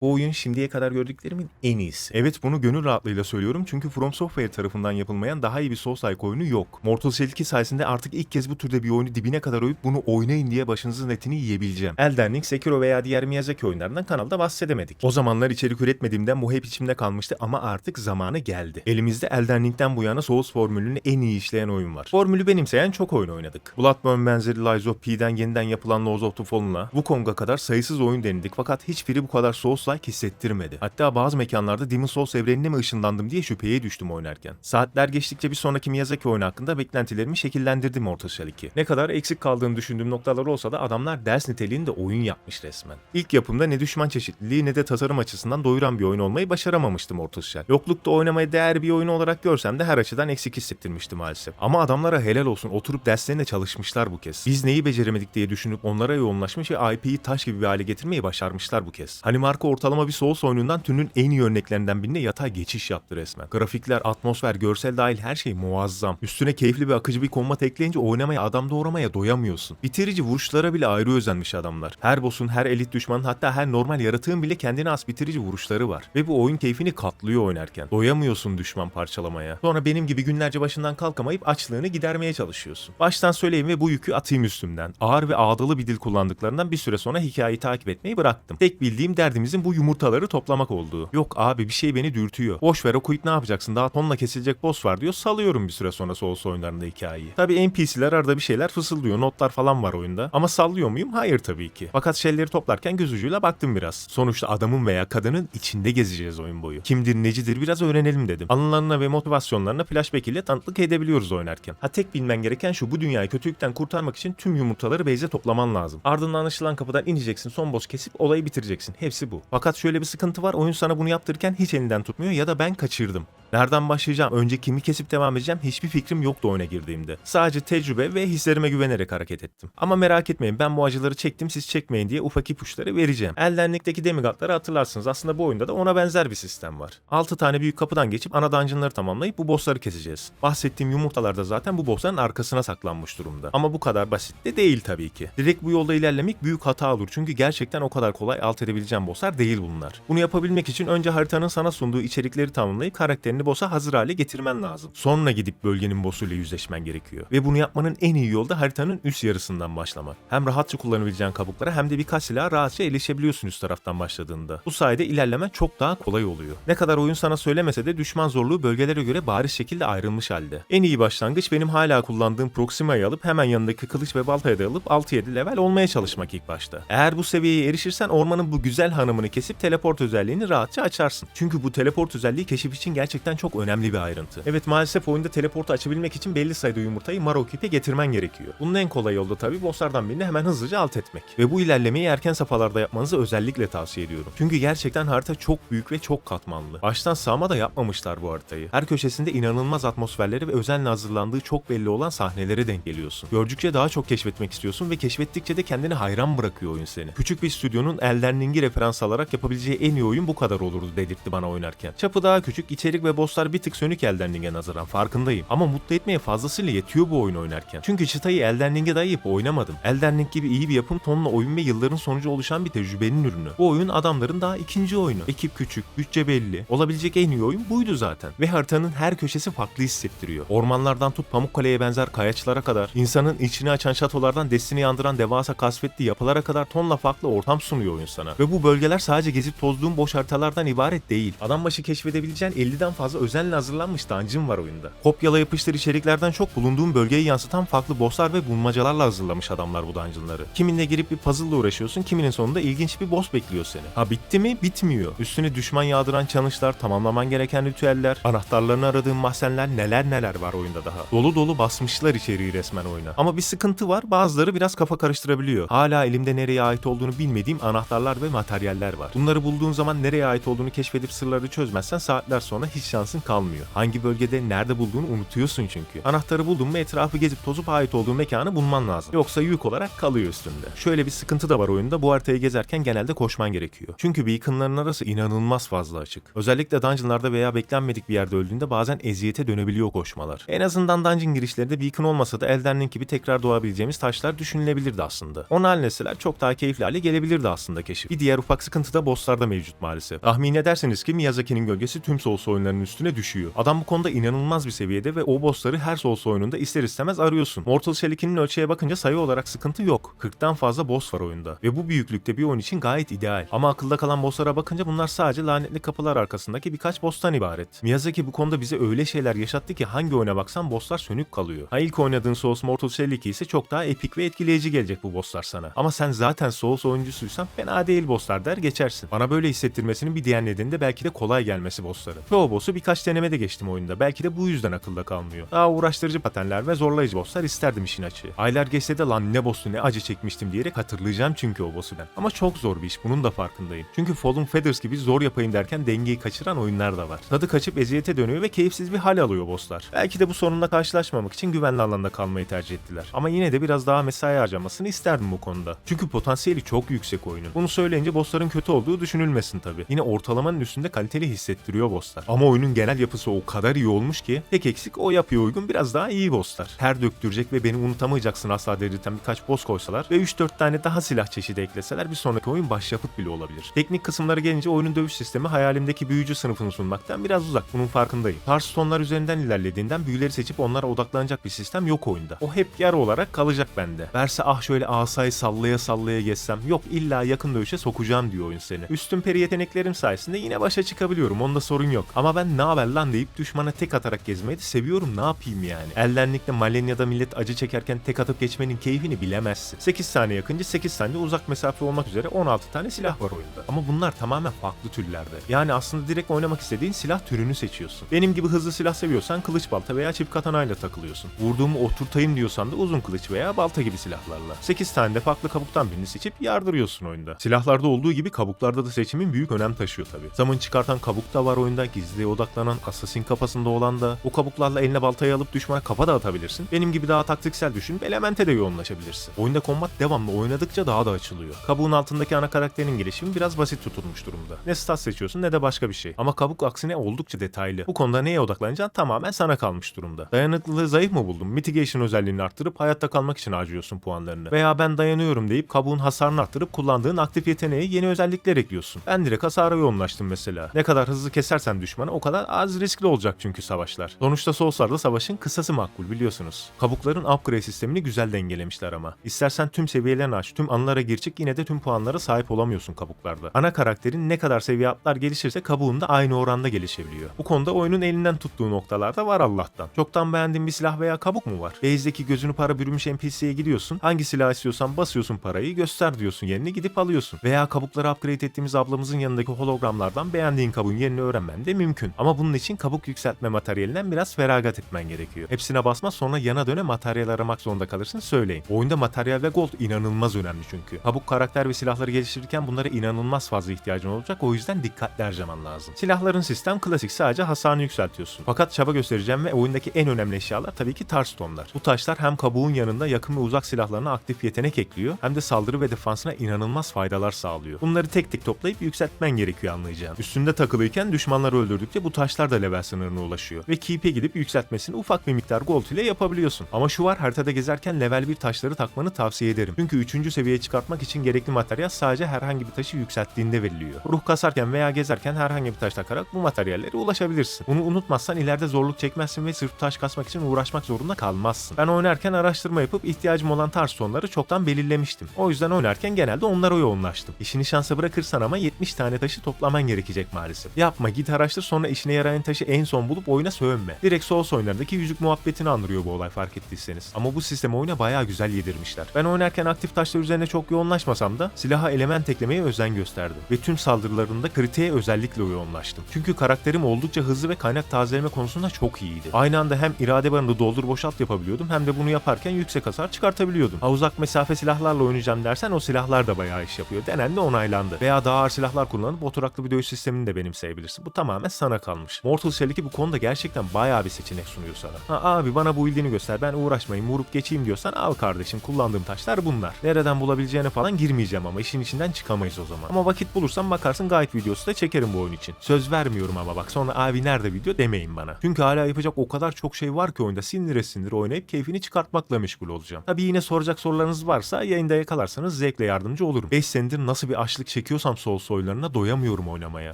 Bu oyun şimdiye kadar gördüklerimin en iyisi. Evet, bunu gönül rahatlığıyla söylüyorum çünkü From Software tarafından yapılmayan daha iyi bir Souls-like oyunu yok. Mortal Shell 2 sayesinde artık ilk kez bu türde bir oyunu dibine kadar övüp bunu oynayın diye başınızın etini yiyebileceğim. Elden Ring, Sekiro veya diğer Miyazaki oyunlarından kanalda bahsedemedik. O zamanlar içerik üretmediğimden bu hep içimde kalmıştı ama artık zamanı geldi. Elimizde Elden Ring'den bu yana Souls formülünü en iyi işleyen oyun var. Formülü benimseyen çok oyun oynadık. Bloodborne benzeri Lies of P'den yeniden yapılan Lords of the Fallen'a, Wukong'a kadar sayısız oyun denedik fakat hiçbiri bu kadar Souls-like hissettirmedi. Hatta bazı mekanlarda Demon Souls evrenine mi ışınlandım diye şüpheye düştüm oynarken. Saatler geçtikçe bir sonraki Miyazaki oyunu hakkında beklentilerimi şekillendirdim Mortal Shell 2. Ne kadar eksik kaldığını düşündüğüm noktalar olsa da adamlar ders niteliğinde oyun yapmış resmen. İlk yapımda ne düşman çeşitliliği ne de tasarım açısından doyuran bir oyun olmayı başaramamıştı Mortal Shell. Yoklukta oynamaya değer bir oyun olarak görsem de her açıdan eksik hissettirmişti maalesef. Ama adamlara helal olsun, oturup derslerine çalışmışlar bu kez. Biz neyi beceremedik diye düşünüp onlara yoğunlaşmış ve IP'yi taş gibi bir hale getirmeyi başarmışlar bu kez. Hani marka ortalama bir Souls oyunundan türünün en iyi örneklerinden birine yatay geçiş yaptı resmen. Grafikler, atmosfer, görsel dahil her şey muazzam. Üstüne keyifli ve akıcı bir kombat ekleyince oynamaya, adam doğramaya doyamıyorsun. Bitirici vuruşlara bile ayrı özenmiş adamlar. Her boss'un, her elit düşmanın, hatta her normal yaratığın bile kendine has bitirici vuruşları var. Ve bu oyun keyfini katlıyor oynarken. Doyamıyorsun düşman parçalamaya. Sonra benim gibi günlerce başından kalkamayıp açlığını gidermeye çalışıyorsun. Baştan söyleyeyim ve bu yükü atayım üstümden. Ağır ve ağdalı bir dil kullandıklarından bir süre sonra hikayeyi takip etmeyi bıraktım. Tek bildiğim derdimizin bu yumurtaları toplamak olduğu. Yok abi, bir şey beni dürtüyor. Boş ver, okuyup ne yapacaksın, daha tonla kesilecek boss var diyor, salıyorum bir süre sonra Souls oyunlarında hikayeyi. Tabi NPC'ler arada bir şeyler fısıldıyor, notlar falan var oyunda. Ama sallıyor muyum? Hayır tabii ki. Fakat şeyleri toplarken göz ucuyla baktım biraz. Sonuçta adamın veya kadının içinde gezeceğiz oyun boyu. Kimdir necidir biraz öğrenelim dedim. Anılarına ve motivasyonlarına flashback ile tanıklık edebiliyoruz oynarken. Ha, tek bilmen gereken şu: bu dünyayı kötülükten kurtarmak için tüm yumurtaları base'e toplaman lazım. Ardından anlaşılan kapıdan ineceksin, son boss kesip olayı bitireceksin. Hepsi bu. Fakat şöyle bir sıkıntı var: oyun sana bunu yaptırırken hiç elinden tutmuyor ya da ben kaçırdım. Nereden başlayacağım, önce kimi kesip devam edeceğim hiçbir fikrim yoktu oyuna girdiğimde. Sadece tecrübe ve hislerime güvenerek hareket ettim. Ama merak etmeyin, ben bu acıları çektim, siz çekmeyin diye ufak ipuçları vereceğim. Elden Ring'deki demigodları hatırlarsınız, aslında bu oyunda da ona benzer bir sistem var. 6 tane büyük kapıdan geçip ana dungeonları tamamlayıp bu bossları keseceğiz. Bahsettiğim yumurtalar da zaten bu bossların arkasına saklanmış durumda. Ama bu kadar basit de değil tabii ki. Direkt bu yolda ilerlemek büyük hata olur çünkü gerçekten o kadar kolay alt edebileceğim bosslar değil bunlar. Bunu yapabilmek için önce haritanın sana sunduğu içerikleri tamamlayıp karakterini boss'a hazır hale getirmen lazım. Sonra gidip bölgenin boss'uyla yüzleşmen gerekiyor. Ve bunu yapmanın en iyi yolu da haritanın üst yarısından başlamak. Hem rahatça kullanabileceğin kabuklara hem de birkaç silaha rahatça erişebiliyorsun üst taraftan başladığında. Bu sayede ilerlemen çok daha kolay oluyor. Ne kadar oyun sana söylemese de düşman zorluğu bölgelere göre bariz şekilde ayrılmış halde. En iyi başlangıç benim hala kullandığım Proxima'yı alıp hemen yanındaki kılıç ve baltaya da alıp 6-7 level olmaya çalışmak ilk başta. Eğer bu seviyeye erişirsen ormanın bu güzel hanımını kesip teleport özelliğini rahatça açarsın. Çünkü bu teleport özelliği keşif için gerçekten çok önemli bir ayrıntı. Evet, maalesef oyunda teleportu açabilmek için belli sayıda yumurtayı Marokip'e getirmen gerekiyor. Bunun en kolay yolu da tabii bosslardan birini hemen hızlıca alt etmek. Ve bu ilerlemeyi erken safhalarda yapmanızı özellikle tavsiye ediyorum. Çünkü gerçekten harita çok büyük ve çok katmanlı. Baştan sağma da yapmamışlar bu haritayı. Her köşesinde inanılmaz atmosferleri ve özenle hazırlandığı çok belli olan sahnelere denk geliyorsun. Gördükçe daha çok keşfetmek istiyorsun ve keşfettikçe de kendini hayran bırakıyor oyun seni. Küçük bir stüdyonun Elden Ring'i referans alarak yapabileceği en iyi oyun bu kadar olurdu dedirtti bana oynarken. Çapı daha küçük, içerik ve bosslar bir tık sönük Elden Ring'e nazaran, farkındayım. Ama mutlu etmeye fazlasıyla yetiyor bu oyun oynarken. Çünkü çıtayı Elden Ring'e dayayıp oynamadım. Elden Ring gibi iyi bir yapım, tonla oyun ve yılların sonucu oluşan bir tecrübenin ürünü. Bu oyun adamların daha ikinci oyunu. Ekip küçük, bütçe belli. Olabilecek en iyi oyun buydu zaten. Ve haritanın her köşesi farklı hissettiriyor. Ormanlardan tut Pamukkale'ye benzer kayaçlara kadar, insanın içini açan şatolardan Destiny'yi andıran devasa kasvetli yapılara kadar tonla farklı ortam sunuyor oyun sana. Ve bu bölgeler sadece gezip tozduğun boş haritalardan ibaret değil. Adam başı keşfedebileceğin 50'den fazla özenle hazırlanmış dungeon var oyunda. Kopyala yapıştır içeriklerden çok bulunduğun bölgeyi yansıtan farklı bosslar ve bulmacalarla hazırlamış adamlar bu dungeonları. Kiminle girip bir puzzle'la uğraşıyorsun, kiminin sonunda ilginç bir boss bekliyor seni. Ha, bitti mi? Bitmiyor. Üstüne düşman yağdıran challenge'lar, tamamlaman gereken ritüeller, anahtarlarını aradığın mahzenler, neler neler var oyunda daha. Dolu dolu basmışlar içeriği resmen oyuna. Ama bir sıkıntı var, bazıları biraz kafa karıştırabiliyor. Hala elimde nereye ait olduğunu bilmediğim anahtarlar ve materyaller var. Bunları bulduğun zaman nereye ait olduğunu keşfedip sırları çözmezsen saatler sonra hiç şansın kalmıyor. Hangi bölgede nerede bulduğunu unutuyorsun çünkü. Anahtarı buldun mu etrafı gezip tozup ait olduğu mekanı bulman lazım. Yoksa yük olarak kalıyor üstünde. Şöyle bir sıkıntı da var oyunda, bu haritayı gezerken genelde koşman gerekiyor. Çünkü beaconların arası inanılmaz fazla açık. Özellikle dungeonlarda veya beklenmedik bir yerde öldüğünde bazen eziyete dönebiliyor koşmalar. En azından dungeon girişlerinde beacon olmasa da Elden Ring gibi tekrar doğabileceğimiz taşlar düşünülebilirdi aslında. Onu halletseler çok daha keyifli hale gelebilirdi aslında keşif. Bir diğer ufak sıkıntı da bosslarda mevcut maalesef. Tahmin edersiniz ki Miyazaki'nin gölgesi tüm Souls oyunlarının üstüne düşüyor. Adam bu konuda inanılmaz bir seviyede ve o bossları her Souls oyununda ister istemez arıyorsun. Mortal Shell 2'nin ölçeğe bakınca sayı olarak sıkıntı yok. 40'tan fazla boss var oyunda ve bu büyüklükte bir oyun için gayet ideal. Ama akılda kalan bosslara bakınca bunlar sadece lanetli kapılar arkasındaki birkaç boss'tan ibaret. Miyazaki bu konuda bize öyle şeyler yaşattı ki hangi oyuna baksan bosslar sönük kalıyor. Ha, ilk oynadığın Souls Mortal Shell 2 ise çok daha epik ve etkileyici gelecek bu bosslar sana. Ama sen zaten Souls oyuncusuysan fena değil bosslar der geçersin. Bana böyle hissettirmesinin bir diğer nedeni de belki de kolay gelmesi bossların. Çoğu boss'u birkaç denemede geçtim oyunda. Belki de bu yüzden akılda kalmıyor. Daha uğraştırıcı paternler ve zorlayıcı bosslar isterdim işin açığı. Aylar geçse de lan ne boss'u ne acı çekmiştim diyerek hatırlayacağım çünkü o boss'u ben. Ama çok zor bir iş, bunun da farkındayım. Çünkü Fallen Feathers gibi zor yapayım derken dengeyi kaçıran oyunlar da var. Tadı kaçıp eziyete dönüyor ve keyifsiz bir hal alıyor bosslar. Belki de bu sorunla karşılaşmamak için güvenli alanda kalmayı tercih ettiler. Ama yine de biraz daha mesai harcamasını isterdim bu konuda. Çünkü potansiyeli çok yüksek oyunun. Bunu söyleyince bossların kötü olduğu düşünülmesin tabii. Yine ortalamanın üstünde kaliteli hissettiriyor bosslar. Ama oyunun genel yapısı o kadar iyi olmuş ki tek eksik o yapıya uygun biraz daha iyi bosslar. Ter döktürecek ve beni unutamayacaksın asla dedirten birkaç boss koysalar ve 3-4 tane daha silah çeşidi ekleseler bir sonraki oyun başyapıt bile olabilir. Teknik kısımları gelince oyunun dövüş sistemi hayalimdeki büyücü sınıfını sunmaktan biraz uzak, bunun farkındayım. Hearthstone'lar üzerinden ilerlediğinden büyüleri seçip onlara odaklanacak bir sistem yok oyunda. O hep yarı olarak kalacak bende. Verse ah şöyle asayı sallaya sallaya geçsem, yok illa yakın dövüşe sokacağım diyor oyun seni. Üstün peri yeteneklerim sayesinde yine başa çıkabiliyorum, onda sorun yok. Ama ben ne haber lan deyip düşmana tek atarak gezmeyi de seviyorum, ne yapayım yani. Eldenlik'te Malenia'da millet acı çekerken tek atıp geçmenin keyfini bilemezsin. 8 saniye yakınca 8 saniye uzak mesafe olmak üzere 16 tane silah var oyunda. Ama bunlar tamamen farklı türlerde. Yani aslında direkt oynamak istediğin silah türünü seçiyorsun. Benim gibi hızlı silah seviyorsan kılıç balta veya çift katanayla takılıyorsun. Vurduğumu oturtayım diyorsan da uzun kılıç veya balta gibi silahlarla. 8 tane de farklı kabuktan birini seçip yardırıyorsun oyunda. Silahlarda olduğu gibi kabuklarda da seçimin büyük önem taşıyor tabii. Zaman çıkartan kabuk da var oyunda, gizliye odaklanan assassin kafasında olan da. O kabuklarla eline baltayı alıp düşmana kafa da atabilirsin. Benim gibi daha taktiksel düşünüp elemente de yoğunlaşabilirsin. Oyunda kombat devamlı oynadıkça daha da açılıyor. Kabuğun altındaki ana karakterin gelişimi biraz basit tutulmuş durumda. Ne stat seçiyorsun ne de başka bir şey. Ama kabuk aksine oldukça detaylı. Bu konuda neye odaklanacaksın tamamen sana kalmış durumda. Dayanıklılığı zayıf mı buldun? Mitigation özelliğini arttırıp hayatta kalmak için harcıyorsun puanlarını. Veya ben dayanıyorum deyip kabuğun hasarını arttırıp kullandığın aktif yeteneğe yeni özellikler ekliyorsun. Ben direkt hasara yoğunlaştım mesela. Ne kadar hızlı kesersen düşmanı o kadar az riskli olacak çünkü savaşlar. Sonuçta Souls'larda savaşın kısası makbul biliyorsunuz. Kabukların upgrade sistemini güzel dengelemişler ama. İstersen tüm seviyelerini aç, tüm anılara gir çık, yine de tüm puanlara sahip olamıyorsun kabuklarda. Ana karakterin ne kadar seviye atlar gelişirse kabuğun da aynı oranda gelişebiliyor. Bu konuda oyunun elinden tuttuğu noktalarda var Allah'tan. Çoktan beğendiğin bir silah veya kabuk mu var? Base'deki gözünü para bürümüş NPC'ye gidiyorsun. Hangi silah istiyorsan basıyorsun parayı, göster diyorsun yerini, gidip alıyorsun. Veya kabukları upgrade ettiğimiz ablamızın yanındaki hologramlardan beğendiğin kabuğun yerini öğrenmen de mümkün. Ama bunun için kabuk yükseltme materyalinden biraz feragat etmen gerekiyor. Hepsine basma, sonra yana döne materyal aramak zorunda kalırsın, söyleyin. Oyunda materyal ve gold inanılmaz önemli çünkü. Kabuk karakter ve silahları geliştirirken bunlara inanılmaz fazla ihtiyacın olacak, o yüzden dikkatli harcaman lazım. Silahların sistem klasik, sadece hasarını yükseltiyorsun. Fakat çaba göstereceğim ve oyundaki en önemli eşyalar tabii ki Tarstone'lar. Bu taşlar hem kabuğun yanında yakın ve uzak silahlarına aktif yetenek ekliyor, hem de saldırı ve defansına inanılmaz faydalar sağlıyor. Bunları tek tek toplayıp yükseltmen gerekiyor anlayacağın. Üstünde takılıyken düşmanları öldürdükçe bu taşlar da level sınırına ulaşıyor ve keep'e gidip yükseltmesini ufak bir miktar gold ile yapabiliyorsun. Ama şu var, haritada gezerken level 1 taşları takmanı tavsiye ederim. Çünkü 3. seviyeye çıkartmak için gerekli materyal sadece herhangi bir taşı yükselttiğinde veriliyor. Ruh kasarken veya gezerken herhangi bir taş takarak bu materyallere ulaşabilirsin. Bunu unutmazsan ileride zorluk çekmezsin ve sırf taş kasmak için uğraşmak zorunda kalmazsın. Ben oynarken araştırma yapıp ihtiyacım olan Tarstone'ları çoktan belirlemiştim. O yüzden oynarken genelde onlara yoğunlaştım. İşini şansa bırakırsan ama 70 tane taşı toplaman gerekecek maalesef. Yapma, git araştır, sonra işine yarayan taşı en son bulup oyuna sövme. Direkt Souls oyunlarındaki yüzük muhabbetini andırıyor bu olay, fark ettiyseniz. Ama bu sistemi oyuna bayağı güzel yedirmişler. Ben oynarken aktif taşlar üzerine çok yoğunlaşmasam da silaha element eklemeye özen gösterdim. Ve tüm saldırılarında kritiğe özellikle yoğunlaştım. Çünkü karakterim oldukça hızlı ve kaynak tazeleme konusunda çok iyiydi. Aynı anda hem irade barını doldur boşalt yapabiliyordum, hem de bunu yaparken yüksek hasar çıkartabiliyordum. Ha, uzak mesafe silahlarla oynayacağım dersen o silahlar da bayağı iş yapıyor. Denendi, onaylandı. Veya daha ağır silahlar kullanıp oturaklı bir dövüş sistemini de benimseyebilirsin. Bu tamamen sana kalıyor. kalmış. Mortal Shell 2 bu konuda gerçekten bayağı bir seçenek sunuyor sana. Ha abi bana bu build'ini göster, ben uğraşmayayım, vurup geçeyim diyorsan al kardeşim, kullandığım taşlar bunlar. Nereden bulabileceğine falan girmeyeceğim ama işin içinden çıkamayız o zaman. Ama vakit bulursan bakarsın guide videosu da çekerim bu oyun için. Söz vermiyorum ama bak sonra abi nerede video demeyin bana. Çünkü hala yapacak o kadar çok şey var ki oyunda, sindire sindire oynayıp keyfini çıkartmakla meşgul olacağım. Tabii yine soracak sorularınız varsa yayında yakalarsanız zevkle yardımcı olurum. 5 senedir nasıl bir açlık çekiyorsam Souls oyunlarına doyamıyorum oynamaya.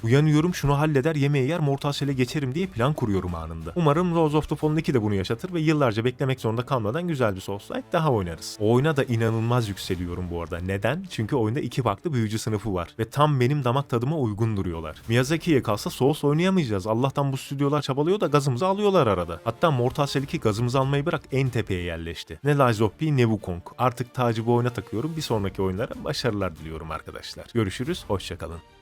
Uyanıyorum, şunu halleder yemeği yer Mortal Shell'e geçerim diye plan kuruyorum anında. Umarım Rose of the Fallen 2 de bunu yaşatır ve yıllarca beklemek zorunda kalmadan güzel bir Souls-like daha oynarız. O oyuna da inanılmaz yükseliyorum bu arada. Neden? Çünkü oyunda 2 farklı büyücü sınıfı var ve tam benim damak tadıma uygun duruyorlar. Miyazaki'ye kalsa Souls oynayamayacağız. Allah'tan bu stüdyolar çabalıyor da gazımızı alıyorlar arada. Hatta Mortal Shell 2 gazımızı almayı bırak en tepeye yerleşti. Ne Lies of P ne Wukong. Artık tacı bu oyuna takıyorum. Bir sonraki oyunlara başarılar diliyorum arkadaşlar. Görüşürüz, hoşçakalın.